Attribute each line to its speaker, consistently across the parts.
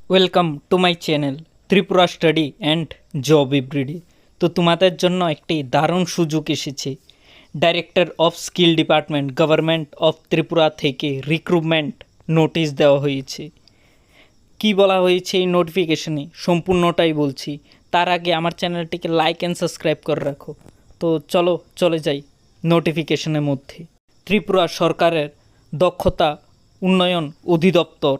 Speaker 1: Welcome to my channel Tripura study and job everyday. তো তোমাদের জন্য একটি দারুণ সুযোগ এসেছে। Director of skill department government of Tripura থেকে রিক্রুটমেন্ট নোটিশ দেওয়া হয়েছে। কি বলা হয়েছে এই নোটিফিকেশনে সম্পূর্ণটাই বলছি। তার আগে আমার চ্যানেলটিকে লাইক অ্যান্ড সাবস্ক্রাইব করে রাখো। তো চলে যাই নোটিফিকেশনের মধ্যে। ত্রিপুরা সরকারের দক্ষতা উন্নয়ন অধিদপ্তর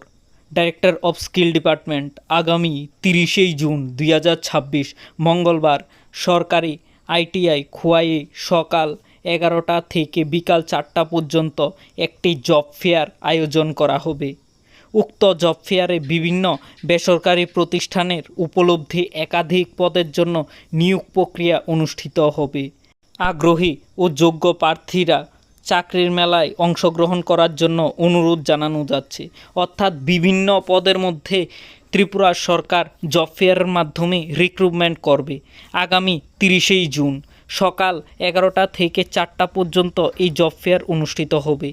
Speaker 1: ডাইরেক্টর অফ স্কিল ডিপার্টমেন্ট আগামী 30 জুন 2026 মঙ্গলবার সরকারি আইটিআই খোয়াইয়ে সকাল 11টা থেকে বিকাল 4টা পর্যন্ত একটি জব ফেয়ার আয়োজন করা হবে। উক্ত জব ফেয়ারে বিভিন্ন বেসরকারি প্রতিষ্ঠানের উপলব্ধি একাধিক পদের জন্য নিয়োগ প্রক্রিয়া অনুষ্ঠিত হবে। আগ্রহী ও যোগ্য প্রার্থীরা চাকরির মেলায় অংশগ্রহণ করার জন্য অনুরোধ জানানো যাচ্ছে। অর্থাৎ বিভিন্ন পদের মধ্যে ত্রিপুরা সরকার জব ফেয়ারের মাধ্যমে রিক্রুটমেন্ট করবে। আগামী 30 জুন সকাল 11টা থেকে 4টা পর্যন্ত এই জব ফেয়ার অনুষ্ঠিত হবে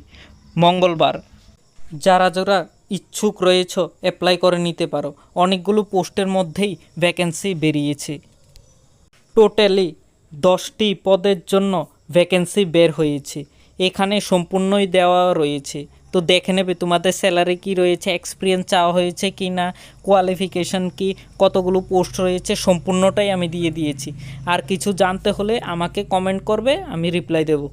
Speaker 1: মঙ্গলবার। যারা ইচ্ছুক রয়েছ অ্যাপ্লাই করে নিতে পারো। অনেকগুলো পোস্টের মধ্যেই ভ্যাকেন্সি বেরিয়েছে। টোটালি 10টি পদের জন্য ভ্যাকেন্সি বের হয়েছে। এখানে সম্পূর্ণই দেওয়া রয়েছে। তো দেখে নেবে তোমাদের স্যালারি কি রয়েছে, এক্সপিরিয়েন্স চাওয়া হয়েছে কি না, কোয়ালিফিকেশান কি, কতগুলো পোস্ট রয়েছে, সম্পূর্ণটাই আমি দিয়ে দিয়েছি। আর কিছু জানতে হলে আমাকে কমেন্ট করবে, আমি রিপ্লাই দেবো।